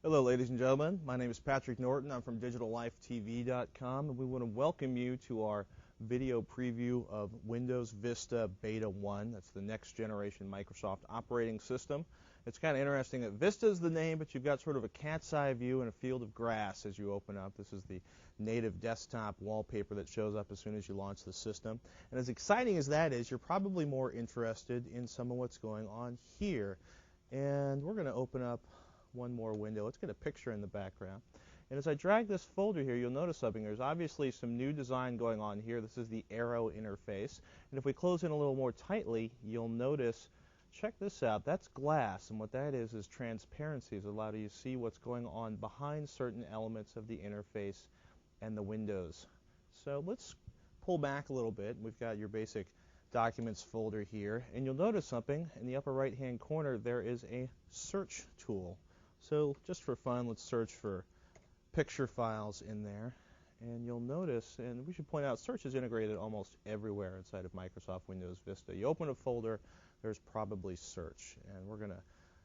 Hello, ladies and gentlemen. My name is Patrick Norton. I'm from DigitalLifeTV.com, and we want to welcome you to our video preview of Windows Vista Beta 1. That's the next generation Microsoft operating system. It's kind of interesting that Vista is the name, but you've got sort of a cat's eye view and a field of grass as you open up. This is the native desktop wallpaper that shows up as soon as you launch the system. And as exciting as that is, you're probably more interested in some of what's going on here. And we're going to open up one more window. Let's get a picture in the background. And as I drag this folder here, you'll notice something. There's obviously some new design going on here. This is the arrow interface. And if we close in a little more tightly, you'll notice, check this out, that's glass. And what that is transparency. It allows you to see what's going on behind certain elements of the interface and the windows. So let's pull back a little bit. We've got your basic documents folder here. And you'll notice something. In the upper right-hand corner, there is a search tool. So just for fun, let's search for picture files in there. And you'll notice, and we should point out, search is integrated almost everywhere inside of Microsoft Windows Vista. You open a folder, there's probably search. And we're going to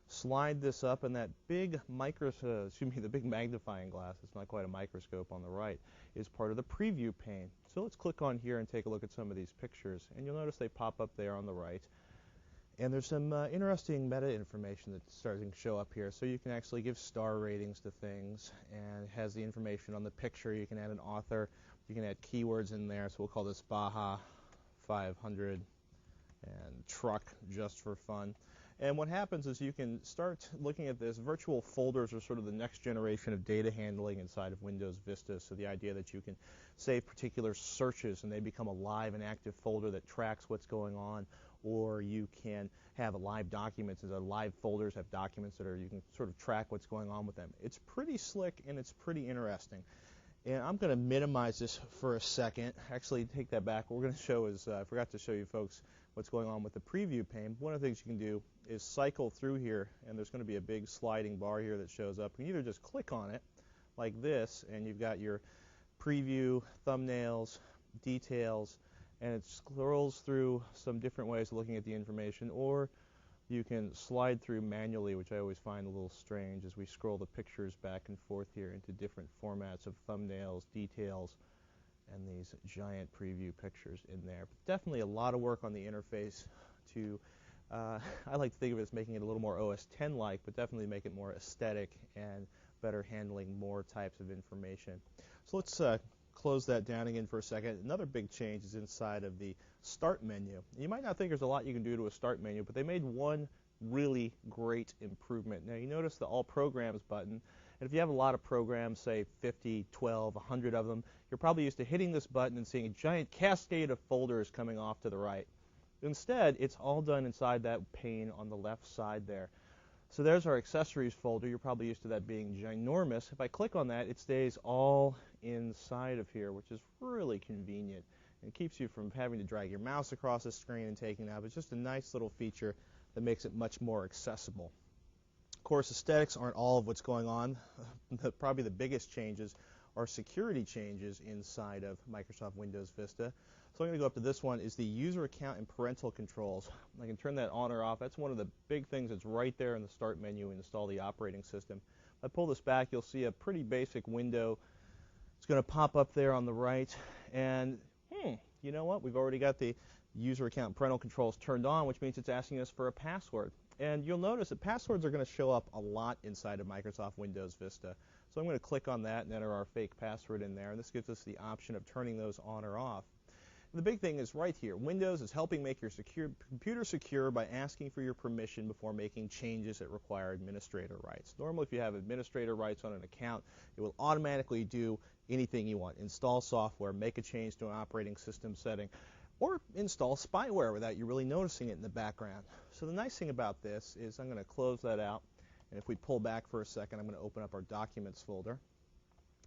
slide this up, and that big the big magnifying glass, it's not quite a microscope on the right, is part of the preview pane. So let's click on here and take a look at some of these pictures. And you'll notice they pop up there on the right. And there's some interesting meta information that's starting to show up here. So you can actually give star ratings to things, and it has the information on the picture. You can add an author. You can add keywords in there. So we'll call this Baja 500 and truck just for fun. And what happens is you can start looking at this. Virtual folders are sort of the next generation of data handling inside of Windows Vista. So the idea that you can save particular searches and they become a live and active folder that tracks what's going on, or you can have live documents. As live folders have documents that you can sort of track what's going on with them. It's pretty slick and it's pretty interesting. And I'm going to minimize this for a second. Actually, take that back. What we're going to show is, I forgot to show you folks what's going on with the preview pane. One of the things you can do is cycle through here, and there's going to be a big sliding bar here that shows up. You can either just click on it like this, and you've got your preview, thumbnails, details, and it scrolls through some different ways of looking at the information, or you can slide through manually, which I always find a little strange as we scroll the pictures back and forth here into different formats of thumbnails, details, and these giant preview pictures in there. But definitely a lot of work on the interface to, I like to think of it as making it a little more OS X-like, but definitely make it more aesthetic and better handling more types of information. So let's close that down again for a second. Another big change is inside of the Start menu. You might not think there's a lot you can do to a Start menu, but they made one really great improvement. Now you notice the All Programs button, and if you have a lot of programs, say 50, 12, 100 of them, you're probably used to hitting this button and seeing a giant cascade of folders coming off to the right. Instead, it's all done inside that pane on the left side there. So there's our accessories folder. You're probably used to that being ginormous. If I click on that, it stays all inside of here, which is really convenient. And it keeps you from having to drag your mouse across the screen and taking it out. It's just a nice little feature that makes it much more accessible. Of course, aesthetics aren't all of what's going on. Probably the biggest changes are security changes inside of Microsoft Windows Vista. So I'm going to go up to this one, is the user account and parental controls. I can turn that on or off. That's one of the big things that's right there in the Start menu, install the operating system. If I pull this back, you'll see a pretty basic window. It's going to pop up there on the right. And you know what? We've already got the user account and parental controls turned on, which means it's asking us for a password. And you'll notice that passwords are going to show up a lot inside of Microsoft Windows Vista. So I'm going to click on that and enter our fake password in there. And this gives us the option of turning those on or off. The big thing is right here. Windows is helping make your computer secure by asking for your permission before making changes that require administrator rights. Normally, if you have administrator rights on an account, it will automatically do anything you want. Install software, make a change to an operating system setting, or install spyware without you really noticing it in the background. So the nice thing about this is I'm going to close that out. And if we pull back for a second, I'm going to open up our Documents folder.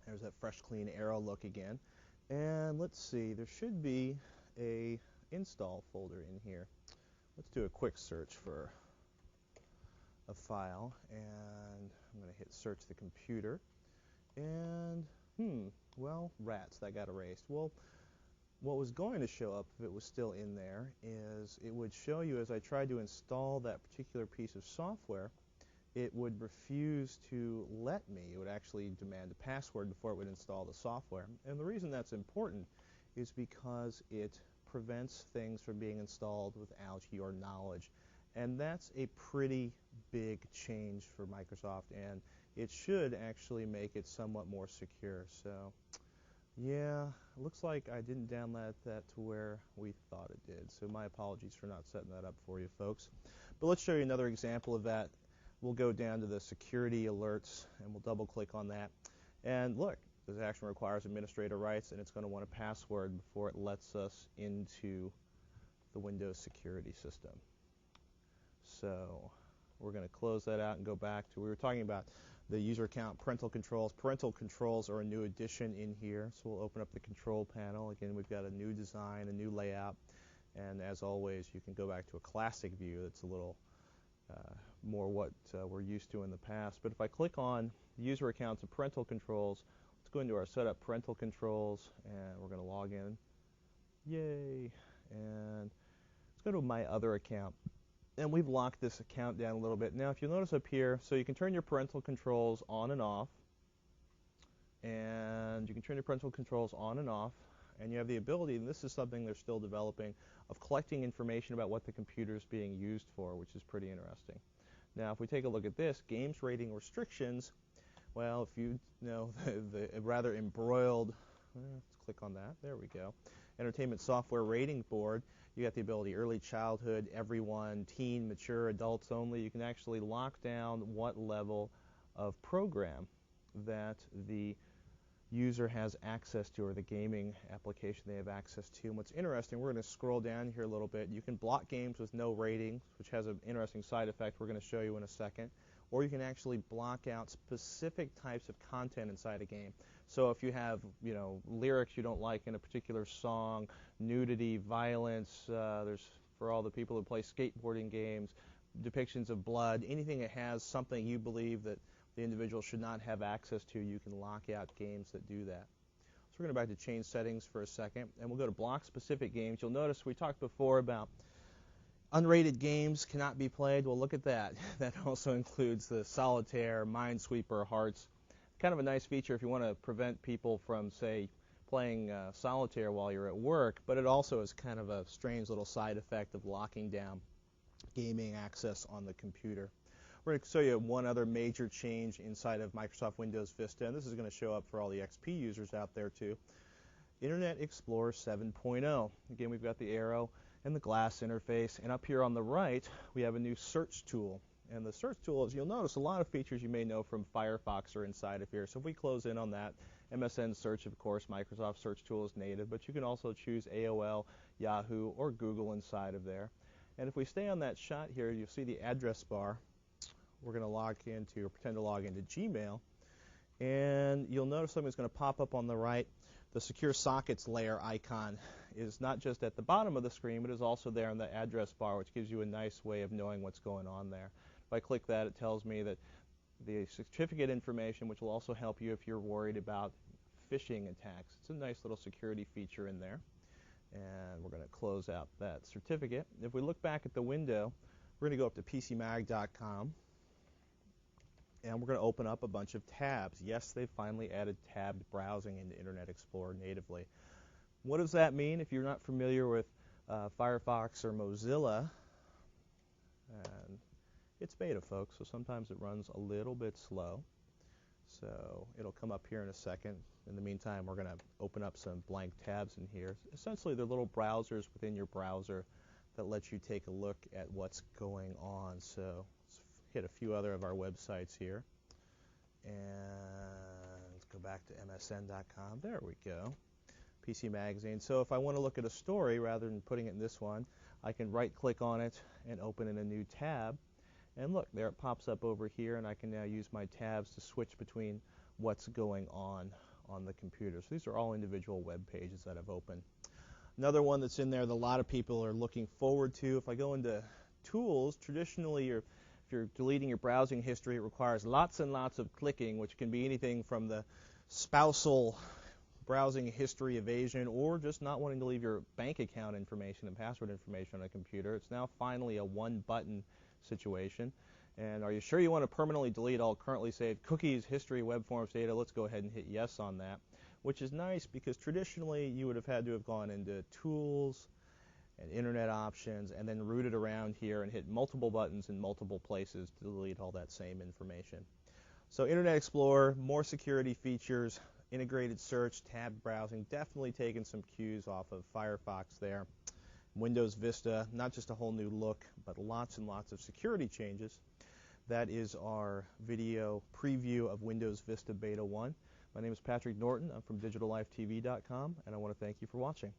There's that fresh, clean arrow look again. And let's see, there should be a install folder in here. Let's do a quick search for a file, and I'm going to hit search the computer. And, well, rats, that got erased. Well, what was going to show up if it was still in there is it would show you as I tried to install that particular piece of software, it would refuse to let me. It would actually demand a password before it would install the software. And the reason that's important is because it prevents things from being installed without your knowledge. And that's a pretty big change for Microsoft, and it should actually make it somewhat more secure. So, yeah, it looks like I didn't download that to where we thought it did. So my apologies for not setting that up for you folks. But let's show you another example of that. We'll go down to the security alerts, and we'll double-click on that. And look, this action requires administrator rights, and it's going to want a password before it lets us into the Windows security system. So we're going to close that out and go back to, we were talking about the user account parental controls. Parental controls are a new addition in here, so we'll open up the control panel. Again, we've got a new design, a new layout, and as always, you can go back to a classic view that's a little more what we're used to in the past. But if I click on user accounts and parental controls, let's go into our setup parental controls, and we're going to log in. Yay! And let's go to my other account. And we've locked this account down a little bit. Now, if you'll notice up here, so you can turn your parental controls on and off. And you can turn your parental controls on and off. And you have the ability, and this is something they're still developing, of collecting information about what the computer is being used for, which is pretty interesting. Now, if we take a look at this, games rating restrictions, well, if you know the rather embroiled, let's click on that, there we go, entertainment software rating board, you got the ability early childhood, everyone, teen, mature, adults only. You can actually lock down what level of program that the user has access to, or the gaming application they have access to. And what's interesting, we're going to scroll down here a little bit. You can block games with no ratings, which has an interesting side effect we're going to show you in a second. Or you can actually block out specific types of content inside a game. So if you have, lyrics you don't like in a particular song, nudity, violence, there's, for all the people who play skateboarding games, depictions of blood, anything that has something you believe that the individual should not have access to, you can lock out games that do that. So we're going to go back to change settings for a second, and we'll go to block specific games. You'll notice we talked before about unrated games cannot be played. Well, look at that. That also includes the solitaire, minesweeper, hearts. Kind of a nice feature if you want to prevent people from, say, playing solitaire while you're at work, but it also is kind of a strange little side effect of locking down gaming access on the computer. We're going to show you one other major change inside of Microsoft Windows Vista, and this is going to show up for all the XP users out there too. Internet Explorer 7.0. Again, we've got the arrow and the glass interface, and up here on the right we have a new search tool. And the search tool, as you'll notice, a lot of features you may know from Firefox are inside of here. So if we close in on that, MSN Search, of course, Microsoft Search tool is native, but you can also choose AOL, Yahoo, or Google inside of there. And if we stay on that shot here, you'll see the address bar. We're going to log into, or pretend to log into Gmail, and you'll notice something's going to pop up on the right. The secure sockets layer icon is not just at the bottom of the screen, but is also there on the address bar, which gives you a nice way of knowing what's going on there. If I click that, it tells me that the certificate information, which will also help you if you're worried about phishing attacks. It's a nice little security feature in there. And we're going to close out that certificate. If we look back at the window, we're going to go up to PCMag.com. And we're going to open up a bunch of tabs. Yes, they've finally added tabbed browsing into Internet Explorer natively. What does that mean if you're not familiar with Firefox or Mozilla? And it's beta, folks, so sometimes it runs a little bit slow. So it'll come up here in a second. In the meantime, we're going to open up some blank tabs in here. Essentially, they're little browsers within your browser that let you take a look at what's going on. So hit a few other of our websites here, and let's go back to msn.com. There we go, PC Magazine. So if I want to look at a story rather than putting it in this one, I can right-click on it and open in a new tab, and look, there it pops up over here, and I can now use my tabs to switch between what's going on the computer. So these are all individual web pages that I've opened. Another one that's in there that a lot of people are looking forward to, if I go into Tools, traditionally if you're deleting your browsing history, it requires lots and lots of clicking, which can be anything from the spousal browsing history evasion or just not wanting to leave your bank account information and password information on a computer. It's now finally a one-button situation. And are you sure you want to permanently delete all currently saved cookies, history, web forms, data? Let's go ahead and hit yes on that, which is nice because traditionally you would have had to have gone into Tools and Internet Options and then rooted around here and hit multiple buttons in multiple places to delete all that same information. So Internet Explorer, more security features, integrated search, tab browsing, definitely taking some cues off of Firefox there. Windows Vista, not just a whole new look, but lots and lots of security changes. That is our video preview of Windows Vista Beta 1. My name is Patrick Norton. I'm from DigitalLifeTV.com, and I want to thank you for watching.